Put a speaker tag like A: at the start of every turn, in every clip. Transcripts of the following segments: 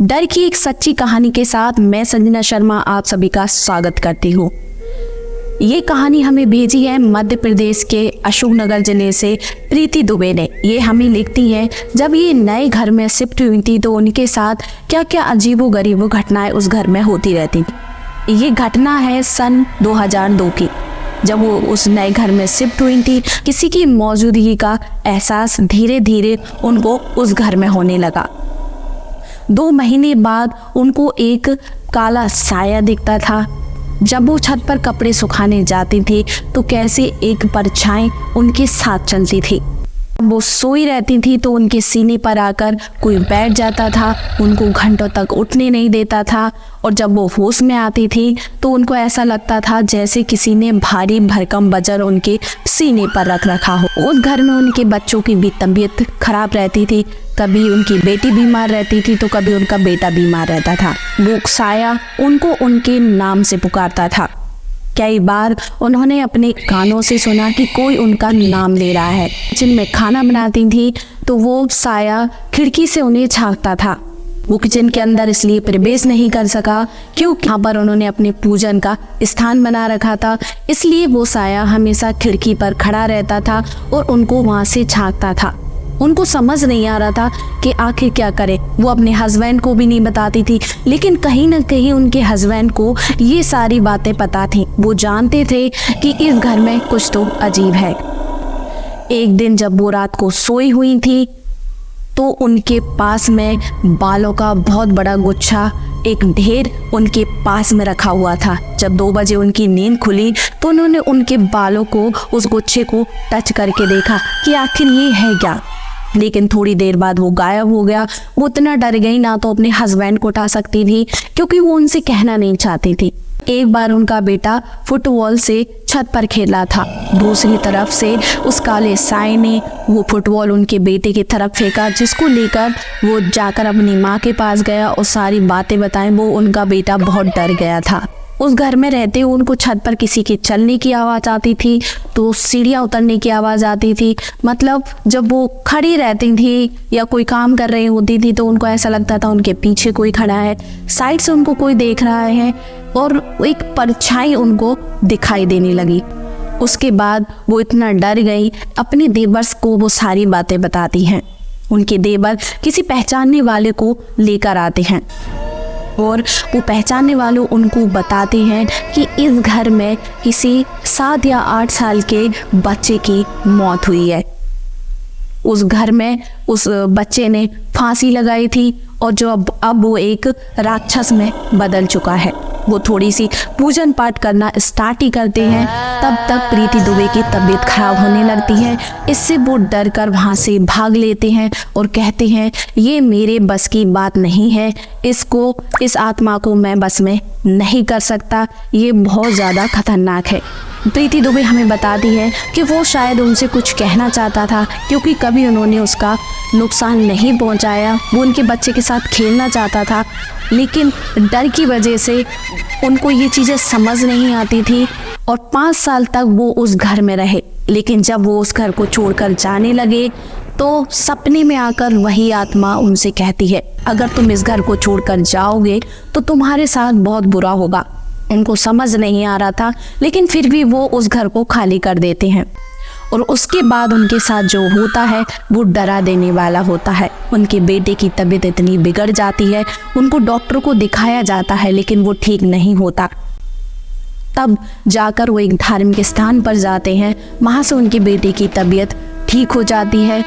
A: डर की एक सच्ची कहानी के साथ मैं संजना शर्मा आप सभी का स्वागत करती हूँ। ये कहानी हमें भेजी है मध्य प्रदेश के अशोकनगर जिले से प्रीति दुबे ने। ये हमें लिखती हैं, जब ये नए घर में शिफ्ट हुई थी तो उनके साथ क्या क्या अजीबो-गरीबो घटनाएं उस घर में होती रहती थी। ये घटना है सन 2002 की, जब वो उस नए घर में शिफ्ट हुई थी। किसी की मौजूदगी का एहसास धीरे धीरे उनको उस घर में होने लगा। 2 महीने बाद उनको एक काला साया दिखता था। जब वो छत पर कपड़े सुखाने जाती थी तो कैसे एक परछाई उनके साथ चलती थी। वो सोई रहती थी तो उनके सीने पर आकर कोई बैठ जाता था, उनको घंटों तक उठने नहीं देता था। और जब वो होश में आती थी तो उनको ऐसा लगता था जैसे किसी ने भारी भरकम वजन उनके सीने पर रख रखा हो। उस घर में उनके बच्चों की भी तबीयत खराब रहती थी। कभी उनकी बेटी बीमार रहती थी तो कभी उनका बेटा बीमार रहता था। वो साया उनको उनके नाम से पुकारता था। कई बार उन्होंने अपने कानों से सुना कि कोई उनका नाम ले रहा है। किचन में खाना बनाती थी तो वो साया खिड़की से उन्हें झांकता था। वो किचन के अंदर इसलिए प्रवेश नहीं कर सका क्योंकि यहाँ पर उन्होंने अपने पूजन का स्थान बना रखा था। इसलिए वो साया हमेशा खिड़की पर खड़ा रहता था और उनको वहाँ से झांकता था। उनको समझ नहीं आ रहा था कि आखिर क्या करे। वो अपने हस्बैंड को भी नहीं बताती थी, लेकिन कहीं ना कहीं उनके हस्बैंड को ये सारी बातें पता थी। वो जानते थे कि इस घर में कुछ तो अजीब है। एक दिन जब वो रात को सोई हुई थी तो उनके पास में बालों का बहुत बड़ा गुच्छा, एक ढेर उनके पास में रखा हुआ था। जब 2 बजे उनकी नींद खुली तो उन्होंने उनके बालों को, उस गुच्छे को टच करके देखा कि आखिर ये है क्या। लेकिन थोड़ी देर बाद वो गायब हो गया। वो इतना डर गई, ना तो अपने हस्बैंड को उठा सकती थी क्योंकि वो उनसे कहना नहीं चाहती थी। एक बार उनका बेटा फुटबॉल से छत पर खेला था। दूसरी तरफ से उस काले साए ने वो फुटबॉल उनके बेटे की तरफ फेंका, जिसको लेकर वो जाकर अपनी माँ के पास गया और सारी बातें बताएं। वो उनका बेटा बहुत डर गया था। उस घर में रहते हुए उनको छत पर किसी के चलने की आवाज़ आती थी तो सीढ़ियाँ उतरने की आवाज़ आती थी। मतलब जब वो खड़ी रहती थी या कोई काम कर रही होती थी तो उनको ऐसा लगता था उनके पीछे कोई खड़ा है, साइड से उनको कोई देख रहा है और एक परछाई उनको दिखाई देने लगी। उसके बाद वो इतना डर गई, अपने देवर को वो सारी बातें बताती हैं। उनके देवर किसी पहचानने वाले को लेकर आते हैं और वो पहचानने वालों उनको बताते हैं कि इस घर में किसी 7 या 8 साल के बच्चे की मौत हुई है। उस घर में उस बच्चे ने फांसी लगाई थी और जो अब वो एक राक्षस में बदल चुका है। वो थोड़ी सी पूजन पाठ करना स्टार्ट ही करते हैं, तब तक प्रीति दुबे की तबीयत खराब होने लगती है। इससे वो डर कर वहाँ से भाग लेते हैं और कहते हैं ये मेरे बस की बात नहीं है, इस आत्मा को मैं बस में नहीं कर सकता, ये बहुत ज़्यादा खतरनाक है। प्रीति दुबे हमें बताती है कि वो शायद उनसे कुछ कहना चाहता था क्योंकि कभी उन्होंने उसका नुकसान नहीं पहुंचाया। वो उनके बच्चे के साथ खेलना चाहता था, लेकिन डर की वजह से उनको ये चीज़ें समझ नहीं आती थी और 5 साल तक वो उस घर में रहे। लेकिन जब वो उस घर को छोड़कर जाने लगे तो सपने में आकर वही आत्मा उनसे कहती है, अगर तुम इस घर को छोड़कर जाओगे तो तुम्हारे साथ बहुत बुरा होगा। उनको समझ नहीं आ रहा था, लेकिन फिर भी वो उस घर को खाली कर देते हैं। और उसके बाद उनके साथ जो होता है वो डरा देने वाला होता है। उनके बेटे की तबीयत इतनी बिगड़ जाती है, उनको डॉक्टर को दिखाया जाता है लेकिन वो ठीक नहीं होता। तब जाकर वो एक धार्मिक स्थान पर जाते हैं, वहाँ से उनके बेटे की तबीयत ठीक हो जाती है।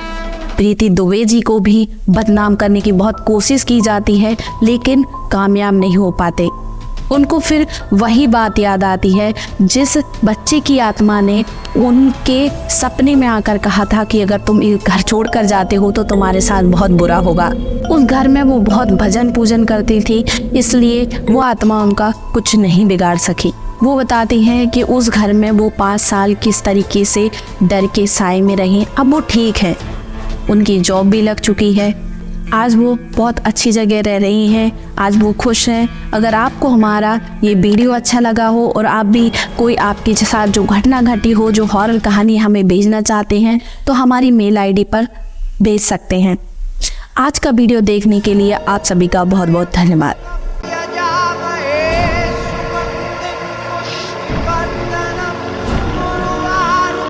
A: प्रीति दुबे जी को भी बदनाम करने की बहुत कोशिश की जाती है लेकिन कामयाब नहीं हो पाते। उनको फिर वही बात याद आती है जिस बच्चे की आत्मा ने उनके सपने में आकर कहा था कि अगर तुम इस घर छोड़कर जाते हो तो तुम्हारे साथ बहुत बुरा होगा। उस घर में वो बहुत भजन पूजन करती थी, इसलिए वो आत्मा उनका कुछ नहीं बिगाड़ सकी। वो बताती हैं कि उस घर में वो 5 साल किस तरीके से डर के साए में रही। अब वो ठीक है, उनकी जॉब भी लग चुकी है, आज वो बहुत अच्छी जगह रह रही हैं, आज वो खुश हैं। अगर आपको हमारा ये वीडियो अच्छा लगा हो और आप भी कोई आपके साथ जो घटना घटी हो, जो हॉरर कहानी हमें भेजना चाहते हैं तो हमारी मेल आईडी पर भेज सकते हैं। आज का वीडियो देखने के लिए आप सभी का बहुत बहुत धन्यवाद।